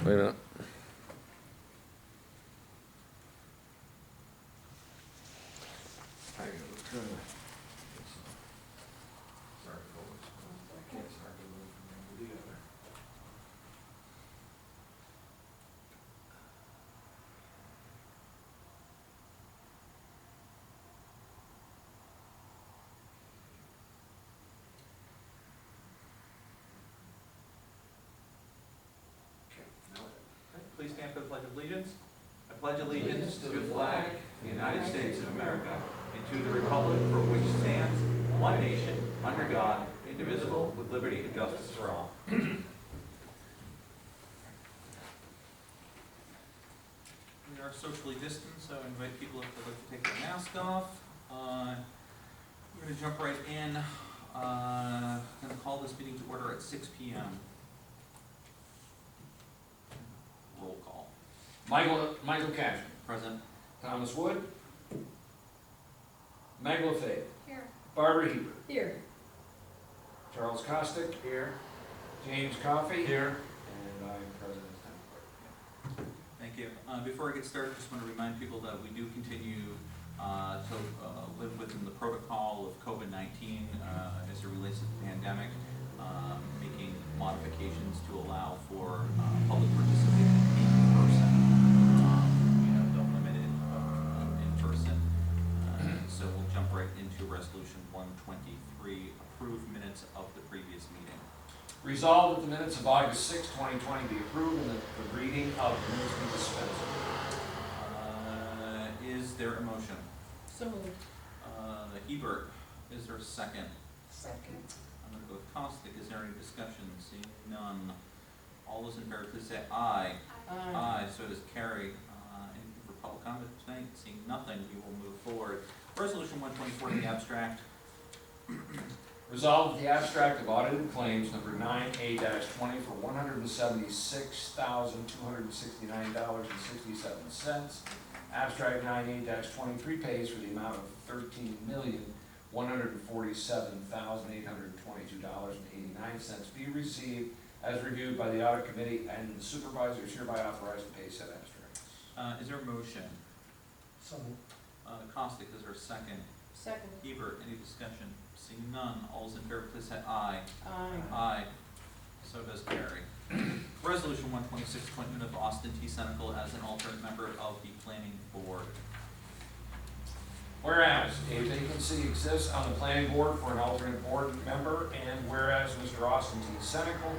Wait a minute. Sorry, folks. I can't start to move from one to the other. Okay, now Please stand for the Pledge of Allegiance. I pledge allegiance to the flag of the United States of America and to the republic for which stands one nation, under God, indivisible, with liberty and justice for all. We are socially distant, so I invite people if they'd like to take their mask off. We're going to jump right in. I'm going to call this meeting to order at 6 p.m. Roll call. Michael Cashman. Present. Thomas Wood. Meg LaFave. Here. Barbara Hebert. Here. Charles Costick. Here. James Coffey. Here. And I'm President Town Clerk. Thank you. Before I get started, just want to remind people that we do continue to live within the protocol of COVID-19 as it relates to the pandemic, making modifications to allow for public participation in person. We have the limited in person. So we'll jump right into Resolution 123, approve minutes of the previous meeting. Resolved that the minutes of August 6, 2020 be approved and that the reading of the minutes be dispensed with. Is there a motion? So moved. Hebert, is there a second? Second. I'm going to go with Costick. Is there any discussion? Seeing none. All those in favor, please say aye. Aye. So does carry. Anything for public comment tonight? Seeing nothing, we will move forward. Resolution 124, the abstract. Resolved that the abstract of audited claims number 9A-20 for $176,269.67. Abstract 9A-23 pays for the amount of $13,147,822.89 be received as reviewed by the audit committee, and the supervisors hereby authorized to pay said abstracts. Is there a motion? So moved. Costick, is there a second? Second. Hebert, any discussion? Seeing none, all those in favor, please say aye. Aye. Aye. So does carry. Resolution 126, appointment of Austin T. Senecal as an alternate member of the planning board. Whereas a vacancy exists on the planning board for an alternate board member, and whereas Mr. Austin T. Senecal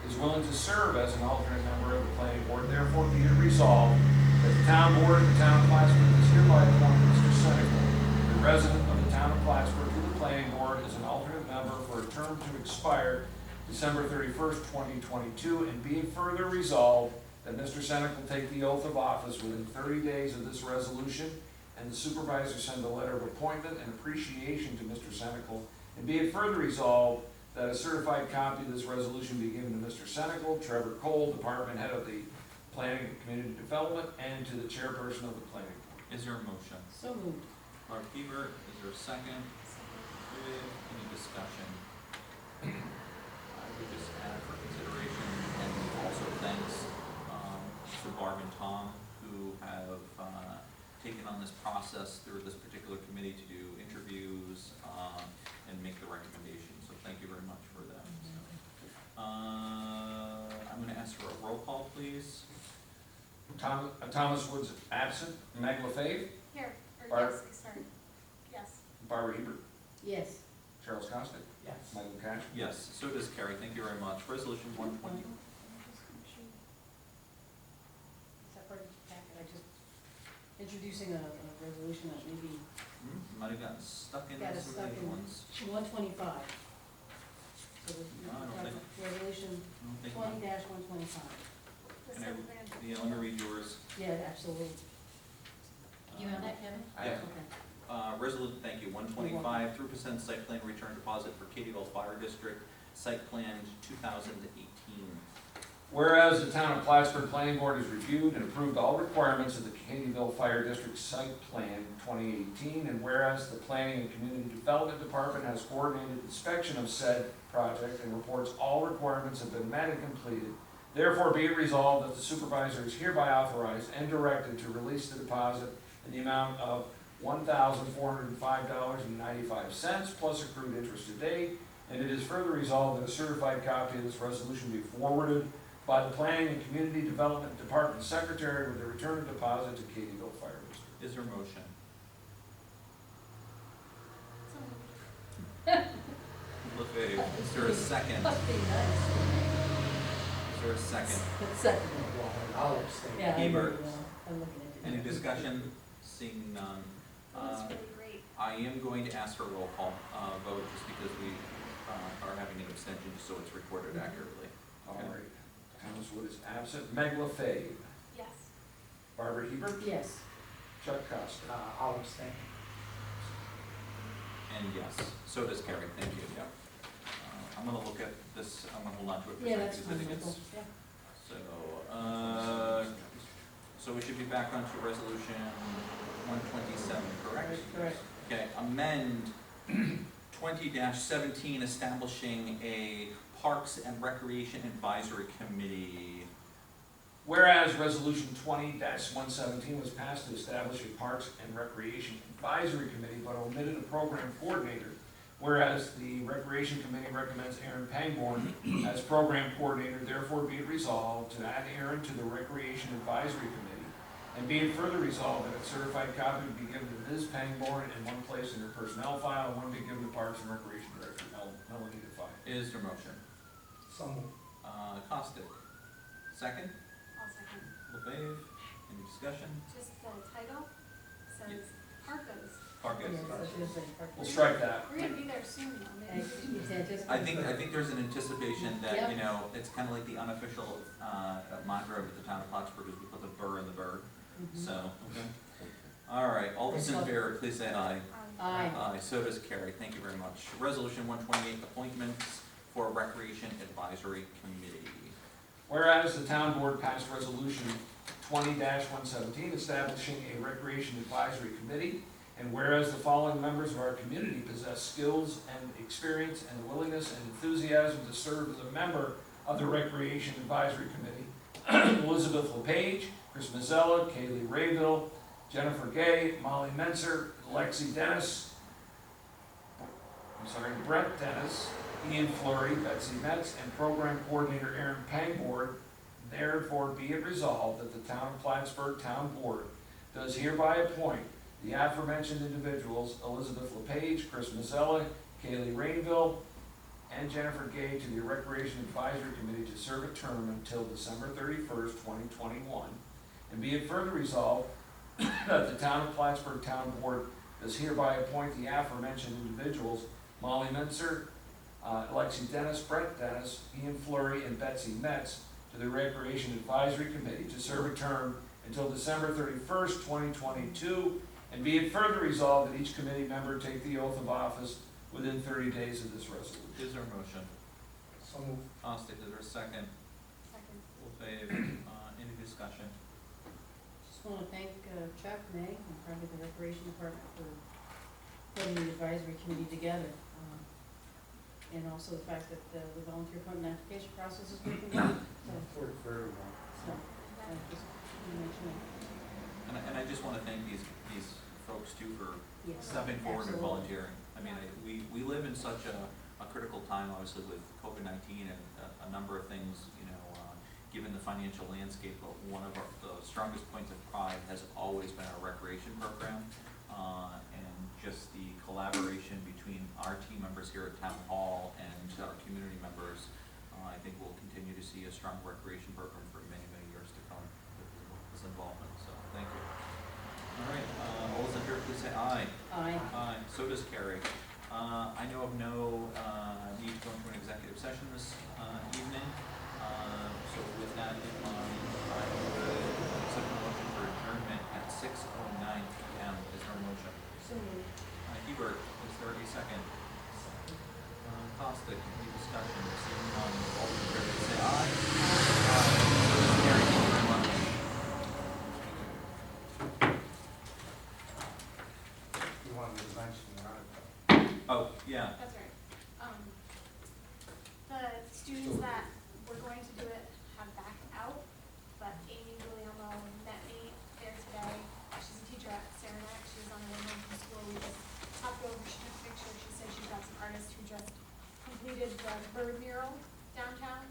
is willing to serve as an alternate member of the planning board, therefore be it resolved that the town board of the town of Plattsburgh is hereby appointing Mr. Senecal, a resident of the town of Plattsburgh, to the planning board as an alternate member for a term to expire December 31st, 2022, and be it further resolved that Mr. Senecal take the oath of office within 30 days of this resolution, and the supervisor send a letter of appointment and appreciation to Mr. Senecal, and be it further resolved that a certified copy of this resolution be given to Mr. Senecal, Trevor Cole, department head of the Planning and Community Development, and to the chairperson of the planning board. Is there a motion? So moved. Clark Hebert, is there a second? Any discussion? I would just add for consideration, and also thanks to Barb and Tom, who have taken on this process through this particular committee to do interviews and make the recommendations. So thank you very much for that. So, I'm going to ask for a roll call, please. Thomas Wood's absent. Meg LaFave. Here. Barb. Yes, sorry. Yes. Barbara Hebert. Yes. Charles Costick. Yes. Michael Cash. Yes, so does carry. Thank you very much. Resolution 120. Separate packet, I just, introducing a resolution that maybe Might have gotten stuck in got us some stuck of the in ones. 125. So No, I don't think- resolution I don't think 20-125. Yeah, let me read yours. Yeah, absolutely. You have that, Kevin? Yeah. Okay. Resolution, thank you, 125, 3% site plan return deposit for Katyville Fire District, site plan 2018. Whereas the town of Plattsburgh Planning Board has reviewed and approved all requirements of the Katyville Fire District Site Plan 2018, and whereas the Planning and Community Development Department has coordinated inspection of said project and reports all requirements have been met and completed, Therefore, be it resolved that the supervisor is hereby authorized and directed to release the deposit in the amount of $1,405.95 plus accrued interest to date. And it is further resolved that a certified copy of this resolution be forwarded by the Planning and Community Development Department Secretary with the return of deposit to Katyville Fire District. Is there a motion? LaFave, is there a second? Must be nice. Is there a second? Second. I'll abstain. Yeah, I know, Hebert. I'm looking at it. Any discussion? Seeing none. That's really great. I am going to ask for a roll call vote just because we are having an abstention, just so it's recorded accurately. All right. Thomas Wood is absent. Meg LaFave. Yes. Barbara Hebert. Yes. Chuck Costa. I'll abstain. And yes, so does Carrie, thank you, yeah. I'm gonna look at this, I'm gonna hold on to it for a Yeah, second, that's because I fine, think Michael. it's, Yeah. so we should be back onto resolution 127, correct? Correct. Okay, amend 20-17, establishing a Parks and Recreation Advisory Committee. Whereas Resolution 20-117 was passed to establish a Parks and Recreation Advisory Committee but omitted a program coordinator. Whereas the Recreation Committee recommends Aaron Pangborn as program coordinator, therefore be it resolved to add Aaron to the Recreation Advisory Committee. And be it further resolved that a certified copy be given to Ms. Pangborn in one place in her personnel file, and one be given to Parks and Recreation Director Melanie DeFi. Is there a motion? So moved. Costick, second? I'll second. LaFave, any discussion? Just the title says Parkos. Parkes. Yes, I was gonna say park. We'll strike that. We're gonna be there soon though, I- maybe. it's anticipated. I think there's an anticipation that, Yep. you know, it's kind of like the unofficial mantra of the town of Plattsburgh is we put the burr in the bird, Mhm. so. All right, all those in favor, please say aye. Aye. Aye, so does Carrie, thank you very much. Resolution 128, appointments for Recreation Advisory Committee. Whereas the town board passed resolution 20-117 establishing a recreation advisory committee, and whereas the following members of our community possess skills and experience and the willingness and enthusiasm to serve as a member of the Recreation Advisory Committee, Elizabeth LePage, Chris Mazzella, Kaylee Rayville, Jennifer Gay, Molly Menser, Lexi Dennis, Brett Dennis, Ian Fleury, Betsy Metz, and Program Coordinator Aaron Pangborn. Therefore be it resolved that the Town of Plattsburgh Town Board does hereby appoint the aforementioned individuals, Elizabeth LePage, Chris Mazzella, Kaylee Rainville, and Jennifer Gay, to the Recreation Advisory Committee to serve a term until December 31st, 2021. And be it further resolved that the Town of Plattsburgh Town Board does hereby appoint the aforementioned individuals, Molly Menser, Lexi Dennis, Brett Dennis, Ian Fleury, and Betsy Metz, to the Recreation Advisory Committee to serve a term until December 31st, 2022. And be it further resolved that each committee member take the oath of office within 30 days of this resolution. Is there a motion? So moved. Costick, is there a second? Second. LaFave, any discussion? Just wanna thank Chuck, Meg, and probably the Recreation Department for putting the advisory committee together. And also the fact that the volunteer appointment application process is moving on, For everyone. so, just wanna mention that. And I just want to thank these folks too for Yes, stepping forward and absolutely. volunteering. I mean, we live in such a critical time, obviously, with COVID-19 and a number of things, you know, given the financial landscape, but one of the strongest points of pride has always been our recreation program. And just the collaboration between our team members here at Town Hall and our community members, I think we'll continue to see a strong recreation program for many, many years to come with this involvement, so thank you. All right, all those in favor, please say aye. Aye. Aye, so does Carrie. I know of no need to go into an executive session this evening, so with that in mind, I would accept a motion for adjournment at 6:09 PM. Is there a motion? So moved. Hebert, is there a second? Costick, any discussion? Seeing none, all those in favor, please say aye. Aye. So does Carrie, thank you very much. You wanted to mention the article. Oh, yeah. That's right. The students that were going to do it have back bird mural downtown.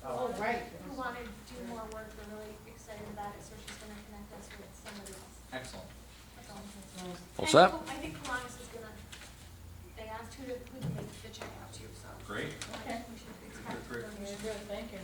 Oh, right. Who wanted to do more work, we're really excited about it, so she's gonna connect us with somebody else. Excellent. That's all. Nice. All And set? I think Kiwanis is gonna, they asked who to make the check out to, so. Great. I think we should expect. Great. donations. Very good, thank you.